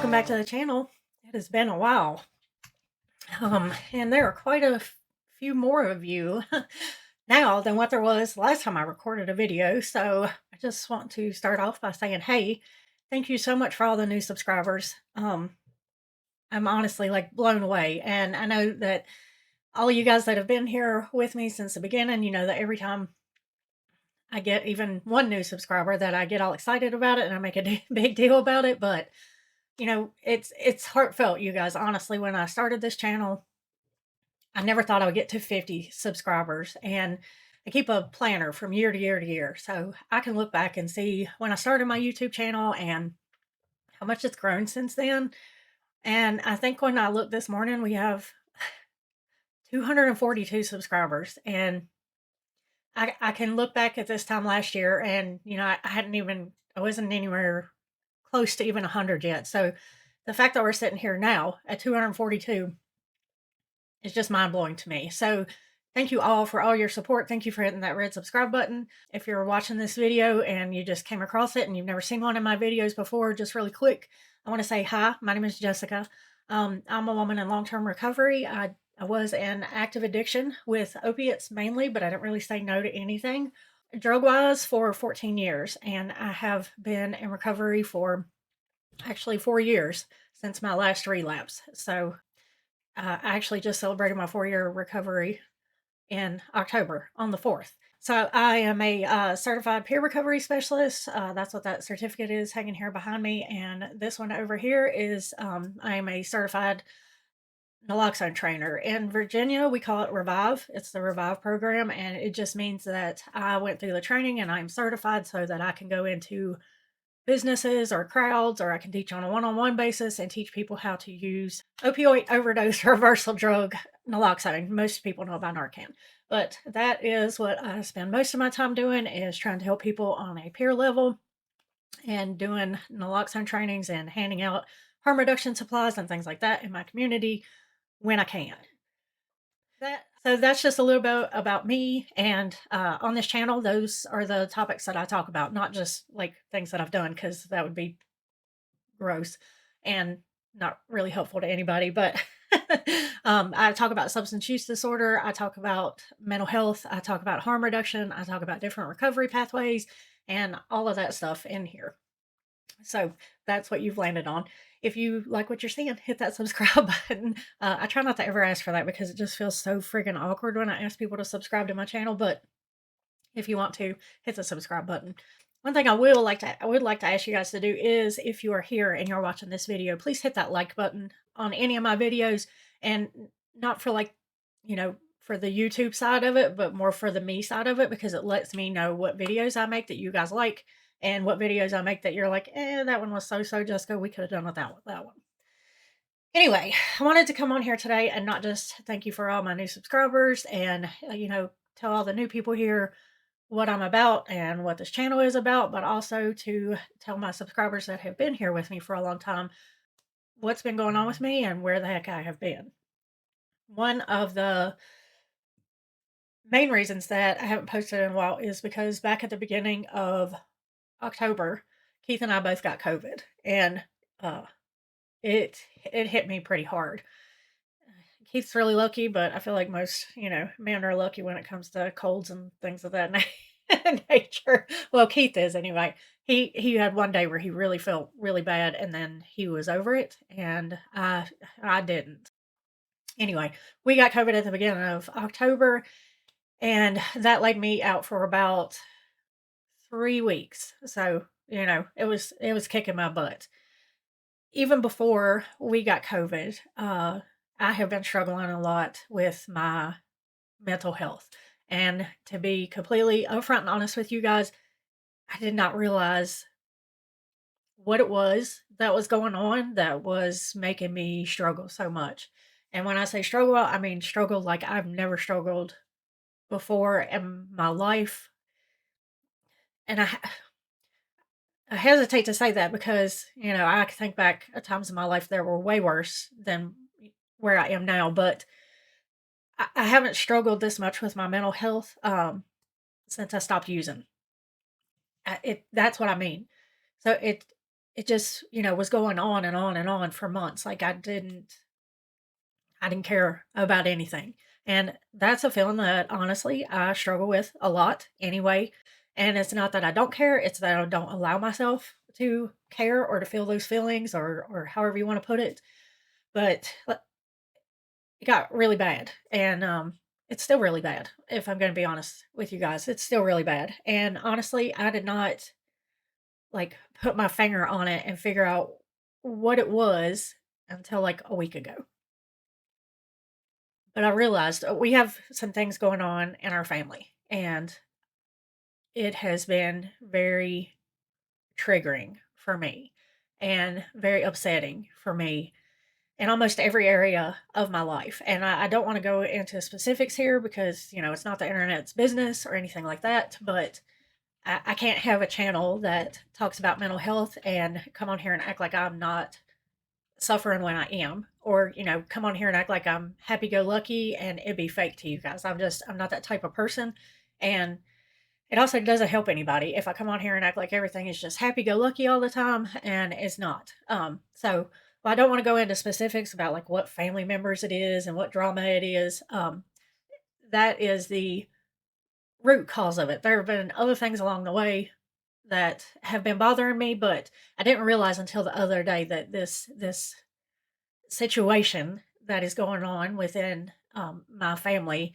welcome back to the channel. It has been a while. And there are quite a few more of you now than what there was last time I recorded a video. So I just want to start off by saying, hey, thank you so much for all the new subscribers. I'm honestly like blown away. And I know that all of you guys that have been here with me since the beginning, you know that every time I get even one new subscriber that I get all excited about it and I make a big deal about it. But you know, it's heartfelt, you guys. Honestly, when I started this channel, I never thought I would get to 50 subscribers, and I keep a planner from year to year to year, so I can look back and see when I started my YouTube channel and how much it's grown since then. And I think when I looked this morning, we have 242 subscribers, and I can look back at this time last year, and you know, I wasn't anywhere close to even 100 yet. So the fact that we're sitting here now at 242 is just mind blowing to me. So thank you all for all your support. Thank you for hitting that red subscribe button. If you're watching this video and you just came across it and you've never seen one of my videos before, just really quick, I want to say hi. My name is Jessica. I'm a woman in long-term recovery. I was in active addiction with opiates mainly, but I didn't really say no to anything drug-wise for 14 years. And I have been in recovery for actually 4 years since my last relapse. So I actually just celebrated my 4-year recovery in October on the 4th. So I am a certified peer recovery specialist. That's what that certificate is hanging here behind me. And this one over here is I am a certified naloxone trainer. In Virginia, we call it Revive. It's the Revive program. And it just means that I went through the training and I'm certified so that I can go into businesses or crowds, or I can teach on a one-on-one basis and teach people how to use opioid overdose reversal drug naloxone. Most people know about Narcan, but that is what I spend most of my time doing, is trying to help people on a peer level and doing naloxone trainings and handing out harm reduction supplies and things like that in my community when I can. So that's just a little bit about me, and on this channel, those are the topics that I talk about, not just like things that I've done, because that would be gross and not really helpful to anybody. But I talk about substance use disorder, I talk about mental health, I talk about harm reduction, I talk about different recovery pathways, and all of that stuff in here. So that's what you've landed on. If you like what you're seeing, hit that subscribe button. I try not to ever ask for that because it just feels so friggin' awkward when I ask people to subscribe to my channel. But if you want to, hit the subscribe button. One thing I would like to ask you guys to do is, if you are here and you're watching this video, please hit that like button on any of my videos, and not for like, you know, for the YouTube side of it, but more for the me side of it, because it lets me know what videos I make that you guys like and what videos I make that you're like, that one was so, Jessica, we could have done with that one. Anyway, I wanted to come on here today and not just thank you for all my new subscribers and, you know, tell all the new people here what I'm about and what this channel is about, but also to tell my subscribers that have been here with me for a long time what's been going on with me and where the heck I have been. One of the main reasons that I haven't posted in a while is because back at the beginning of October, Keith and I both got COVID, and it hit me pretty hard. Keith's really lucky, but I feel like most, you know, men are lucky when it comes to colds and things of that nature. Well, Keith is anyway. He had one day where he really felt really bad, and then he was over it, and I didn't. Anyway, we got COVID at the beginning of October, and that laid me out for about 3 weeks. So, you know, it was kicking my butt. Even before we got COVID, I have been struggling a lot with my mental health. And to be completely upfront and honest with you guys, I did not realize what it was that was going on that was making me struggle so much. And when I say struggle, I mean struggle like I've never struggled before in my life. And I hesitate to say that because, you know, I think back at times in my life that were way worse than where I am now, but I haven't struggled this much with my mental health since I stopped using. That's what I mean. So it just, was going on and on and on for months. Like I didn't care about anything. And that's a feeling that honestly I struggle with a lot anyway. And it's not that I don't care, it's that I don't allow myself to care or to feel those feelings or however you want to put it. But it got really bad. And it's still really bad, if I'm gonna be honest with you guys. It's still really bad. And honestly, I did not like put my finger on it and figure out what it was until like a week ago. But I realized we have some things going on in our family, and it has been very triggering for me and very upsetting for me in almost every area of my life. And I don't want to go into specifics here because, it's not the internet's business or anything like that, but I can't have a channel that talks about mental health and come on here and act like I'm not suffering when I am, or, come on here and act like I'm happy go lucky and it'd be fake to you guys. I'm not that type of person. And it also doesn't help anybody if I come on here and act like everything is just happy go lucky all the time, and it's not. Well, I don't want to go into specifics about like what family members it is and what drama it is. That is the root cause of it. There have been other things along the way that have been bothering me, but I didn't realize until the other day that this situation that is going on within my family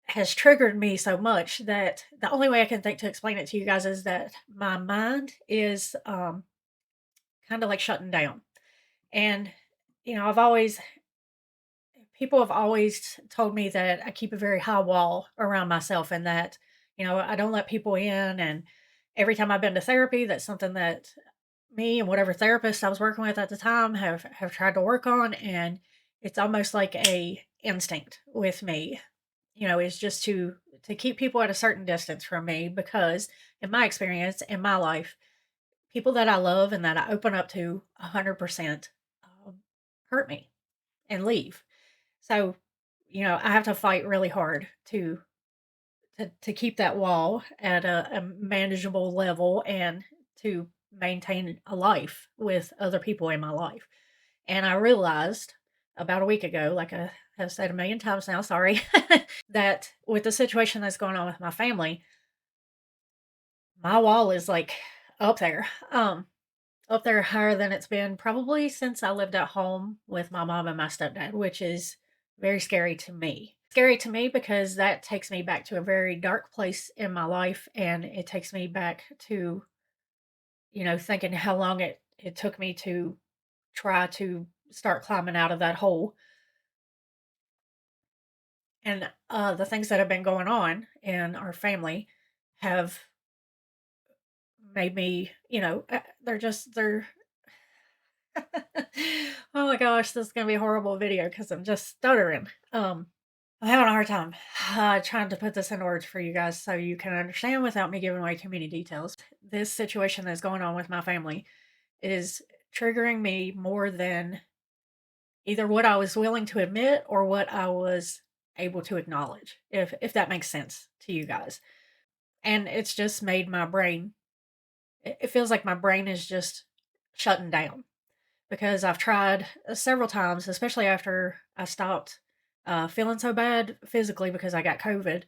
has triggered me so much that the only way I can think to explain it to you guys is that my mind is kind of like shutting down. And, I've always, people have always told me that I keep a very high wall around myself and that, I don't let people in. And every time I've been to therapy, that's something that me and whatever therapist I was working with at the time have tried to work on. And it's almost like a instinct with me, is just to keep people at a certain distance from me because in my experience in my life, people that I love and that I open up to 100% hurt me and leave. So, I have to fight really hard to keep that wall at a manageable level and to maintain a life with other people in my life. And I realized about a week ago, like I have said a million times now, sorry, that with the situation that's going on with my family, my wall is like up there. Up there higher than it's been probably since I lived at home with my mom and my stepdad, which is very scary to me. Scary to me because that takes me back to a very dark place in my life and it takes me back to, thinking how long it took me to try to start climbing out of that hole. And the things that have been going on in our family have made me, they're oh my gosh, this is gonna be a horrible video because I'm just stuttering. I'm having a hard time trying to put this in words for you guys so you can understand without me giving away too many details. This situation that's going on with my family is triggering me more than either what I was willing to admit or what I was able to acknowledge, if that makes sense to you guys. And it's just made my brain, it feels like my brain is just shutting down because I've tried several times, especially after I stopped feeling so bad physically because I got COVID.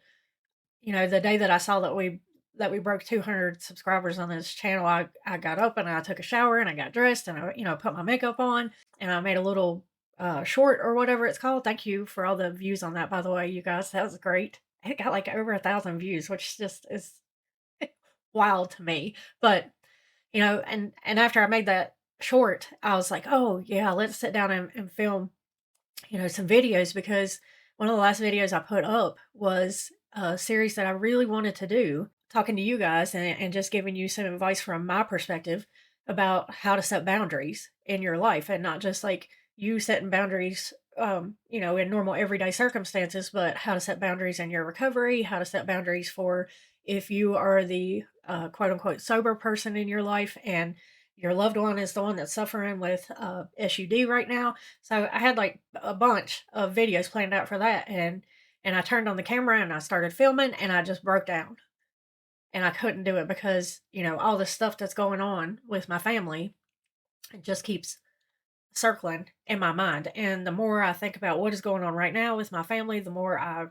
The day that I saw that we broke 200 subscribers on this channel, I got up and I took a shower and I got dressed and I put my makeup on and I made a little short or whatever it's called. Thank you for all the views on that, by the way, you guys. That was great. It got like over 1,000 views, which just is wild to me. But and after I made that short, I was like, oh yeah, let's sit down and film, some videos because one of the last videos I put up was a series that I really wanted to do, talking to you guys and just giving you some advice from my perspective about how to set boundaries in your life and not just like you setting boundaries in normal everyday circumstances, but how to set boundaries in your recovery, how to set boundaries for if you are the quote unquote sober person in your life and your loved one is the one that's suffering with SUD right now. So I had like a bunch of videos planned out for that, and I turned on the camera and I started filming, and I just broke down, and I couldn't do it because all the stuff that's going on with my family. It just keeps circling in my mind. And the more I think about what is going on right now with my family, the more I,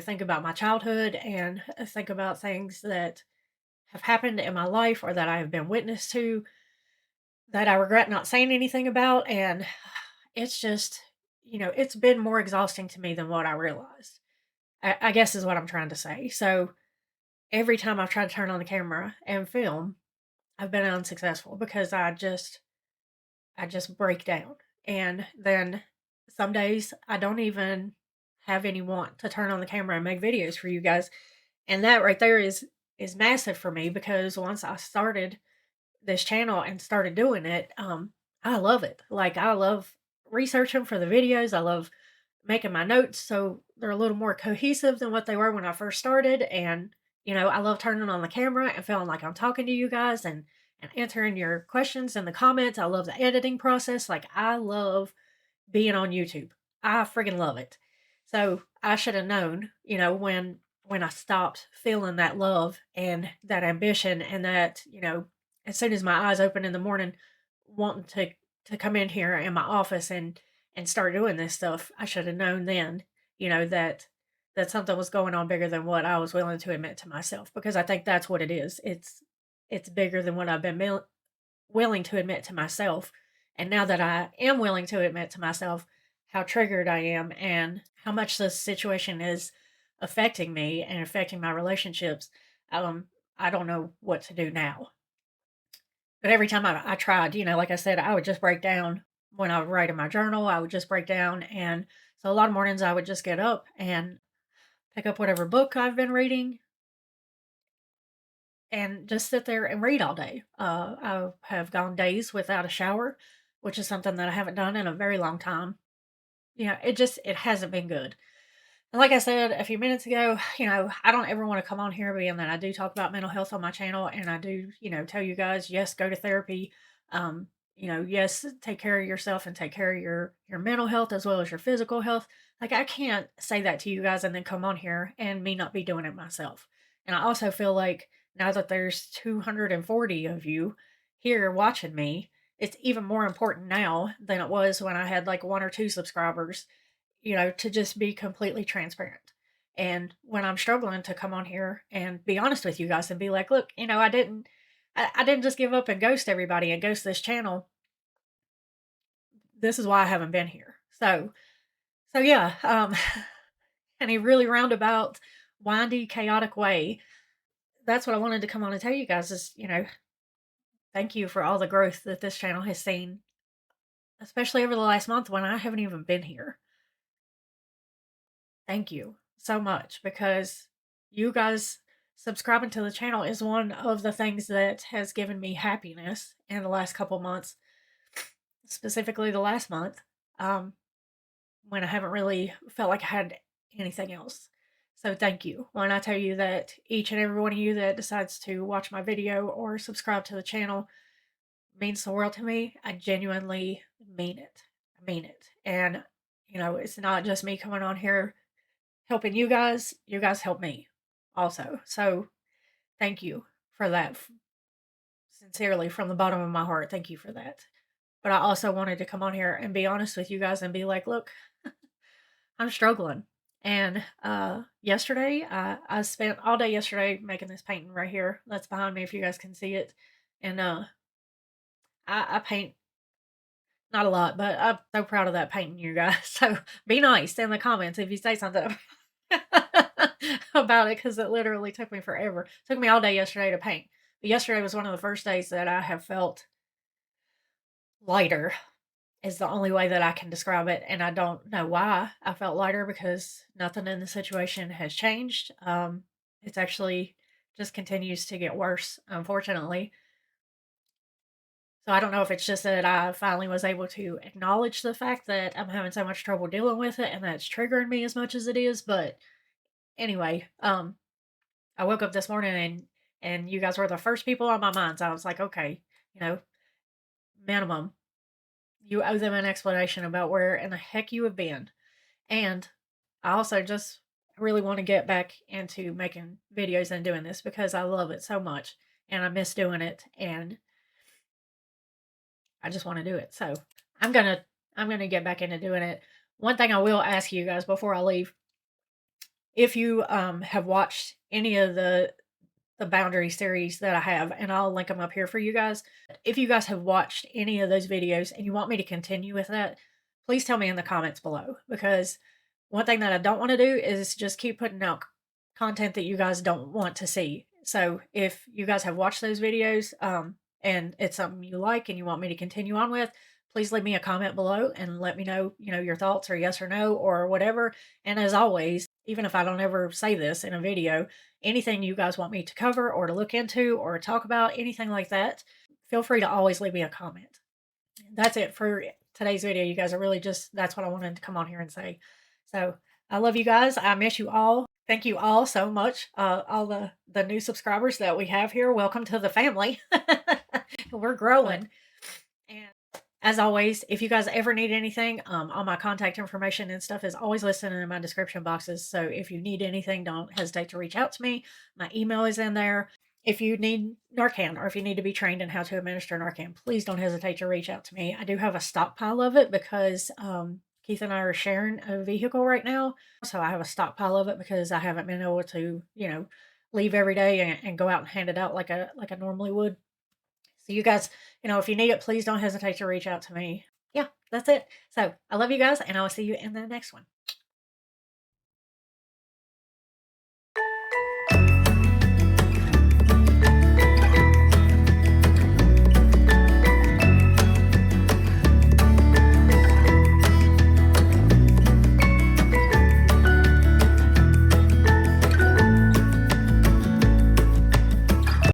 think about my childhood and think about things that have happened in my life or that I have been witness to that I regret not saying anything about. And it's just, it's been more exhausting to me than what I realized, I guess is what I'm trying to say. So every time I've tried to turn on the camera and film, I've been unsuccessful because I just break down. And then some days I don't even have any want to turn on the camera and make videos for you guys. And that right there is massive for me because once I started this channel and started doing it, I love it. Like I love researching for the videos. I love making my notes so they're a little more cohesive than what they were when I first started. And, I love turning on the camera and feeling like I'm talking to you guys and answering your questions in the comments. I love the editing process. Like I love being on YouTube. I friggin' love it. So I should have known, when I stopped feeling that love and that ambition and that, as soon as my eyes open in the morning, wanting to come in here in my office and start doing this stuff, I should have known then, that something was going on bigger than what I was willing to admit to myself because I think that's what it is. It's bigger than what I've been willing to admit to myself. And now that I am willing to admit to myself how triggered I am and how much this situation is affecting me and affecting my relationships, um, I don't know what to do now. But every time I tried, like I said, I would just break down when I would write in my journal. I would just break down. And so a lot of mornings I would just get up and pick up whatever book I've been reading and just sit there and read all day. I have gone days without a shower, which is something that I haven't done in a very long time. It hasn't been good. And like I said a few minutes ago, I don't ever want to come on here being that I do talk about mental health on my channel and I do, tell you guys, yes, go to therapy. Um, yes, take care of yourself and take care of your mental health as well as your physical health. Like I can't say that to you guys and then come on here and me not be doing it myself. And I also feel like now that there's 240 of you here watching me, it's even more important now than it was when I had like one or two subscribers, to just be completely transparent. And when I'm struggling to come on here and be honest with you guys and be like, look, I didn't just give up and ghost everybody and ghost this channel. This is why I haven't been here. So yeah, in a really roundabout, windy, chaotic way, that's what I wanted to come on and tell you guys is, thank you for all the growth that this channel has seen, especially over the last month when I haven't even been here. Thank you so much because you guys subscribing to the channel is one of the things that has given me happiness in the last couple months, specifically the last month, um, when I haven't really felt like I had anything else. So thank you. When I tell you that each and every one of you that decides to watch my video or subscribe to the channel means the world to me, I genuinely mean it. I mean it. And, it's not just me coming on here helping you guys help me also. So thank you for that. Sincerely, from the bottom of my heart, thank you for that. But I also wanted to come on here and be honest with you guys and be like, look, I'm struggling. And yesterday, I spent all day yesterday making this painting right here. That's behind me if you guys can see it. And I paint not a lot, but I'm so proud of that painting, you guys. So be nice in the comments if you say something about it because it literally took me forever. It took me all day yesterday to paint. But yesterday was one of the first days that I have felt lighter, is the only way that I can describe it. And I don't know why I felt lighter because nothing in the situation has changed. It's actually just continues to get worse, unfortunately. So I don't know if it's just that I finally was able to acknowledge the fact that I'm having so much trouble dealing with it and that's triggering me as much as it is. But anyway, I woke up this morning and you guys were the first people on my mind. So I was like, okay, you know, minimum, you owe them an explanation about where in the heck you have been. And I also just really want to get back into making videos and doing this because I love it so much and I miss doing it. And I just want to do it. So I'm gonna get back into doing it. One thing I will ask you guys before I leave, if you have watched any of the boundary series that I have, and I'll link them up here for you guys. If you guys have watched any of those videos and you want me to continue with that, please tell me in the comments below, because one thing that I don't want to do is just keep putting out content that you guys don't want to see. So if you guys have watched those videos, and it's something you like and you want me to continue on with, please leave me a comment below and let me know, your thoughts, or yes or no or whatever. And as always, even if I don't ever say this in a video, anything you guys want me to cover or to look into or talk about, anything like that, feel free to always leave me a comment. That's it for today's video. You guys are really just, that's what I wanted to come on here and say. So I love you guys. I miss you all. Thank you all so much. All the new subscribers that we have here. Welcome to the family. We're growing. And as always, if you guys ever need anything, all my contact information and stuff is always listed in my description boxes. So if you need anything, don't hesitate to reach out to me. My email is in there. If you need Narcan, or if you need to be trained in how to administer Narcan, please don't hesitate to reach out to me. I do have a stockpile of it because Keith and I are sharing a vehicle right now. So I have a stockpile of it because I haven't been able to, leave every day and go out and hand it out like I normally would. So you guys, if you need it, please don't hesitate to reach out to me. Yeah, that's it. So I love you guys, and I will see you in the next one.